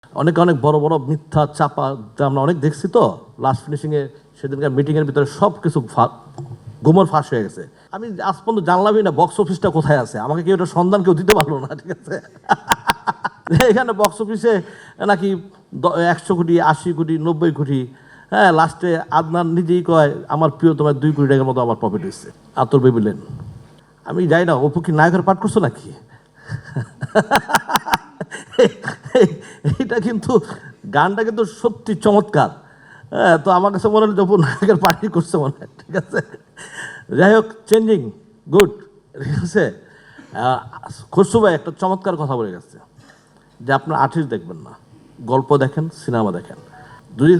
অনেক অনেক বড় বড় মিথ্যা চাপা আমরা অনেক দেখছি তো লাস্ট ফিনিশিংয়ে সেদিনকার মিটিংয়ের ভিতরে সব কিছু গুমর ফাঁস হয়ে গেছে। আমি আজ পর্যন্ত জানলামই না বক্স অফিসটা কোথায় আছে, আমাকে কেউ এটা সন্ধান কেউ দিতে পারলো না। ঠিক আছে, এখানে বক্স অফিসে নাকি 100 কোটি, 80 কোটি, 90 কোটি, হ্যাঁ, লাস্টে আদনান নিজেই কয় আমার প্রিয় তোমার 2 কোটি টাকার মতো আমার প্রফিট হয়েছে। আতর বেবিলেন আমি যাই না, অপু কি নায়কের পাঠ করছো নাকি? এইটা কিন্তু গানটা কিন্তু সত্যি চমৎকার। হ্যাঁ, তো আমার কাছে মনে হলো যে অপু নায়কের পাঠই করছে মনে হয়। ঠিক আছে, যাই হোক, চেঞ্জিং গুড। ঠিক আছে, খসরু ভাই একটা চমৎকার কথা বলে গেছে যে আপনার আর্টিস্ট দেখবেন না, গল্প দেখেন, সিনেমা দেখেন। দুই,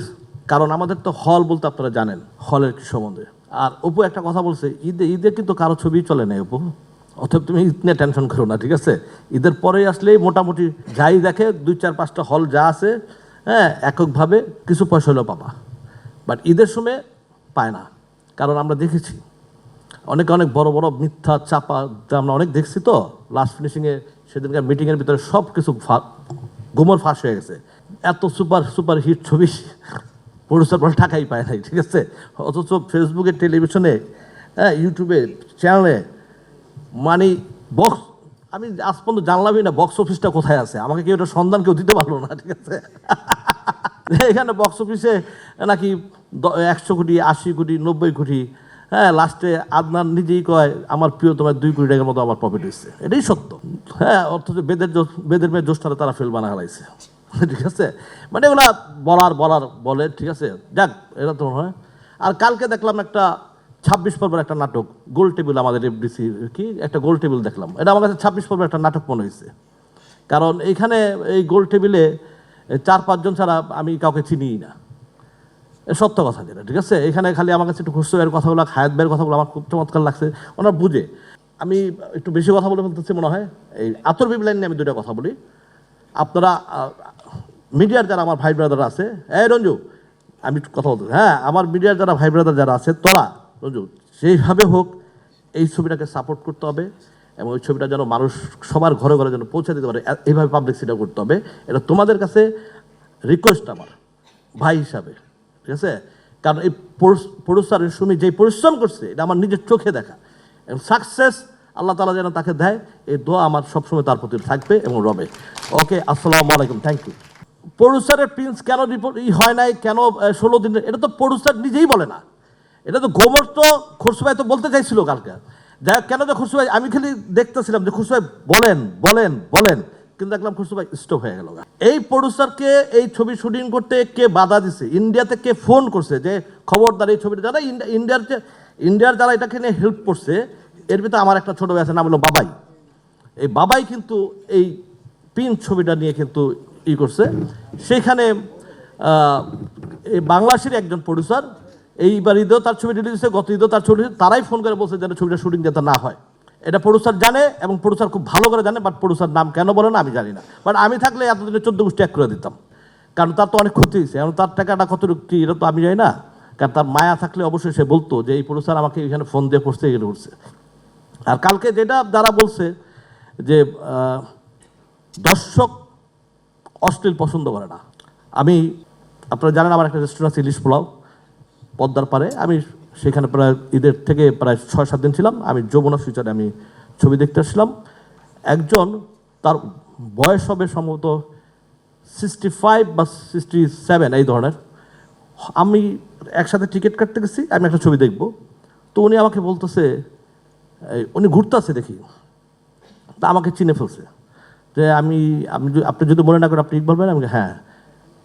কারণ আমাদের তো হল বলতে আপনারা জানেন হলের কি সম্বন্ধে। আর অপু একটা কথা বলছে, ঈদে ঈদে কিন্তু কারো ছবি চলে নাই অপু, অথবা তুমি ঈদ নিয়ে টেনশন করো না। ঠিক আছে, ঈদের পরেই আসলেই মোটামুটি যাই দেখে 2, 4, 5টা হল যা আছে, হ্যাঁ, এককভাবে কিছু পয়সা হলেও পাবা, বাট ঈদের সময় পায় না। কারণ আমরা দেখেছি অনেক অনেক বড় বড় মিথ্যা চাপা আমরা অনেক দেখছি তো লাস্ট ফিনিশিংয়ে সেদিনকার মিটিংয়ের ভিতরে সব কিছু গুমর ফাঁস হয়ে গেছে। এত সুপার সুপার হিট ছবি প্রডিউসার বলে টাকাই পায় নাই। ঠিক আছে, অথচ ফেসবুকে, টেলিভিশনে, হ্যাঁ, ইউটিউবে, চ্যানেলে মানে বক্স, আমি আজ পর্যন্ত জানলামই না বক্স অফিসটা কোথায় আছে, আমাকে কেউ এটা সন্ধান কেউ দিতে পারলো না। ঠিক আছে, এখানে বক্স অফিসে নাকি 100 কোটি, 80 কোটি, 90 কোটি, হ্যাঁ, লাস্টে আদনান নিজেই কয় আমার প্রিয় তোমার 2 কোটি টাকার মতো আমার প্রফিট হয়েছে। এটাই সত্য। হ্যাঁ, অথচ বেদের মেয়ে জোশটারে তারা ফেল বানা হারাইছে। ঠিক আছে, মানে এগুলা বলার বলে। ঠিক আছে, যাক, এটা তো হয়। আর কালকে দেখলাম একটা 26 পর্বের একটা নাটক, গোল টেবিল, আমাদের এফডিসি কি একটা গোল টেবিল দেখলাম। এটা আমার কাছে 26 পর্বের একটা নাটক মনে হয়েছে। কারণ এইখানে এই গোল টেবিলে 4-5 জন ছাড়া আমি কাউকে চিনিই না, সত্য কথা যেটা। ঠিক আছে, এখানে খালি আমার কাছে একটু খসরু ভাইয়ের কথাগুলো, হায়াত ভাইয়ের কথাগুলো আমার খুব চমৎকার লাগছে, ওনারা বুঝে। আমি একটু বেশি কথা বলে বলতেছি মনে হয়। এই আতর বিবলাইন নিয়ে আমি 2টা কথা বলি। আপনারা মিডিয়ার যারা আমার ভাই ব্রাদার আছে, এই রঞ্জু, আমি কথা বলতে, হ্যাঁ, আমার মিডিয়ার যারা ভাই ব্রাদার যারা আছে, তোরা রঞ্জু যেইভাবে হোক এই ছবিটাকে সাপোর্ট করতে হবে, এবং ওই ছবিটা যেন মানুষ সবার ঘরে ঘরে যেন পৌঁছে দিতে পারে, এইভাবে পাবলিসিটি করতে হবে। এটা তোমাদের কাছে রিকোয়েস্ট আমার ভাই হিসাবে। ঠিক আছে, কারণ এই প্রডিউসার সুমি যেই পরিশ্রম করছে এটা আমার নিজের চোখে দেখা, এবং সাকসেস আল্লাহ তাআলা যেন তাকে দেয়, এই দোয়া আমার সবসময় তার প্রতি থাকবে এবং রবে। ওকে, আসসালামু আলাইকুম, থ্যাংক ইউ। প্রডিউসারের প্রিন্স কেন রিপোর্ট হয় নাই, কেন 16 দিন, এটা তো প্রডিউসার নিজেই বলে না। এটা তো গোবর তো খসরু ভাই তো বলতে চাইছিল কালকে। যাই হোক, কেন যে খসরু ভাই, আমি খালি দেখতেছিলাম যে খসরু ভাই বলেন বলেন বলেন, কিন্তু দেখলাম খসরু ভাই স্টপ হয়ে গেল। এই প্রডিউসারকে এই ছবি শুটিং করতে কে বাধা দিছে, ইন্ডিয়াতে কে ফোন করছে যে খবরদার এই ছবিটা, যারা ইন্ডিয়ার যারা এটাকে নিয়ে হেল্প করছে, এর ভিতরে আমার একটা ছোট ভাই আছে, নাম হলো বাবাই। এই বাবাই কিন্তু এই পিন ছবিটা নিয়ে কিন্তু করছে। সেখানে এই বাংলাদেশের একজন প্রডিউসার এইবার ঈদেও তার ছবি রিলিজ হয়েছে, গত ঈদেও তার ছবি, তারাই ফোন করে বলছে যেন ছবিটা শুটিং যাতে না হয়। এটা প্রডিউসার জানে, এবং প্রডিউসার খুব ভালো করে জানে, বাট প্রডিউসার নাম কেন বলে না আমি জানি না। বাট আমি থাকলে এতদিনে 14 গোষ্ঠী এক করে দিতাম, কারণ তার তো অনেক ক্ষতি হয়েছে, এবং তার টাকাটা কতটুকু কি এটা তো আমি জানি না। কারণ তার মায়া থাকলে অবশ্যই সে বলতো যে এই প্রডিউসার আমাকে এখানে ফোন দিয়ে করছে, এগুলো করছে। আর কালকে যেটা যারা বলছে যে দর্শক অশ্লীল পছন্দ করে না, আমি, আপনারা জানেন আমার একটা রেস্টুরেন্ট আছে ইলিশ পোলাও, পদ্মার পারে। আমি সেখানে প্রায় ঈদের থেকে প্রায় 6-7 দিন ছিলাম। আমি যমুনা ফিউচারে আমি ছবি দেখতে আসছিলাম। একজন, তার বয়স হবে সম্ভবত 65 বা 67 এই ধরনের। আমি একসাথে টিকিট কাটতে গেছি, আমি একটা ছবি দেখব, তো উনি আমাকে বলতেছে, উনি ঘুরতে আসছে দেখি, তা আমাকে চিনে ফেলছে যে আপনি যদি মনে না করেন আপনি বলবেন। আমি হ্যাঁ,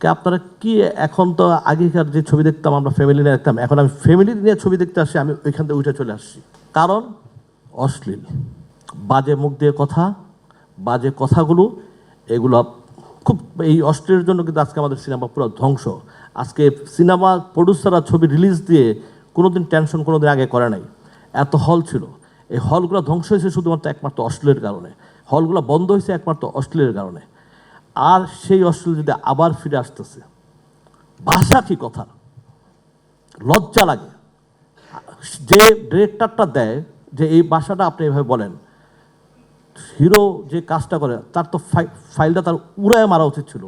আপনারা কি, এখন তো আগেকার যে ছবি দেখতাম আমরা ফ্যামিলি নিয়ে দেখতাম, এখন আমি ফ্যামিলি নিয়ে ছবি দেখতে আসি, আমি ওইখান থেকে উঠে চলে আসছি। কারণ অশ্লীল, বাজে মুখ দিয়ে কথা, বাজে কথাগুলো, এগুলো খুব, এই অশ্লীলের জন্য কিন্তু আজকে আমাদের সিনেমা পুরো ধ্বংস। আজকে সিনেমা প্রডিউসাররা ছবি রিলিজ দিয়ে কোনোদিন টেনশন কোনোদিন আগে করে নাই। এত হল ছিল, এই হলগুলো ধ্বংস হয়েছে শুধুমাত্র একমাত্র অশ্লীলের কারণে। হলগুলো বন্ধ হয়েছে একমাত্র অশ্লীলের কারণে। আর সেই অশ্লীল যদি আবার ফিরে আসতেছে, ভাষা কি কথা, লজ্জা লাগে। যে ডিরেক্টরটা দেয় যে এই ভাষাটা আপনি এভাবে বলেন, হিরো যে কাজটা করে তার তো ফাইলটা তার উড়ায় মারা উচিত ছিল,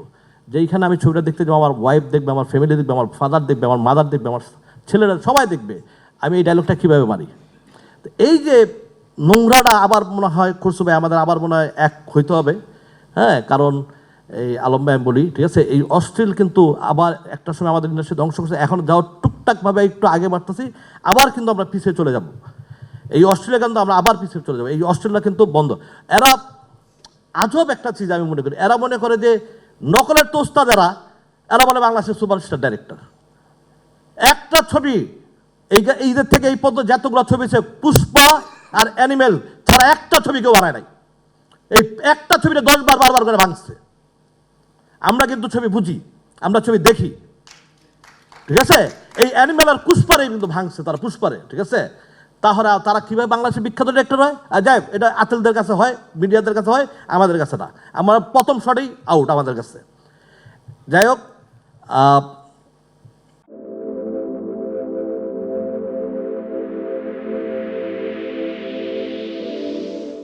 যেইখানে আমি ছবিটা দেখতে যাবো, আমার ওয়াইফ দেখবে, আমার ফ্যামিলি দেখবে, আমার ফাদার দেখবে, আমার মাদার দেখবে, আমার ছেলেরা সবাই দেখবে আমি এই ডায়লগটা কীভাবে মারি। তো এই যে নোংরাটা আবার মনে হয় খুরশু ভাই আমাদের আবার মনে হয় এক হইতে হবে, হ্যাঁ, কারণ এই আলম ভাই আমি বলি, ঠিক আছে, এই অশ্লীল কিন্তু আবার একটা সময় আমাদের ইন্ডাস্ট্রি ধ্বংস করছে, এখন যাওয়ার টুকটাকভাবে একটু আগে বাড়তেছি, আবার কিন্তু আমরা পিছিয়ে চলে যাব। এই অস্ট্রেলিয়া কিন্তু আমরা আবার পিছিয়ে চলে যাবো, এই অস্ট্রেলিয়া কিন্তু বন্ধ। এরা আজব একটা চিজ আমি মনে করি, এরা মনে করে যে নকলের তোস্তা যারা, এরা বলে বাংলাদেশের সুপারস্টার ডাইরেক্টর। একটা ছবি এইদের থেকে এই পর্যন্ত যতগুলো ছবি আছে, পুষ্পা আর অ্যানিমেল ছাড়া একটা ছবি কেউ বানায় নাই। এই একটা ছবিটা 10 বার বারবার করে ভাঙছে। আমরা কিন্তু ছবি বুঝি, আমরা ছবি দেখি, ঠিক আছে। এই অ্যানিমেল আর পুষ্পারে কিন্তু ভাঙছে তারা, পুষ্পারে, ঠিক আছে। তাহলে তারা কীভাবে বাংলাদেশের বিখ্যাত ডিরেক্টর হয়? আর যাই এটা আতেলদের কাছে হয়, মিডিয়াদের কাছে হয়, আমাদের কাছে না। আমরা প্রথম শটেই আউট আমাদের কাছে। যাই হোক,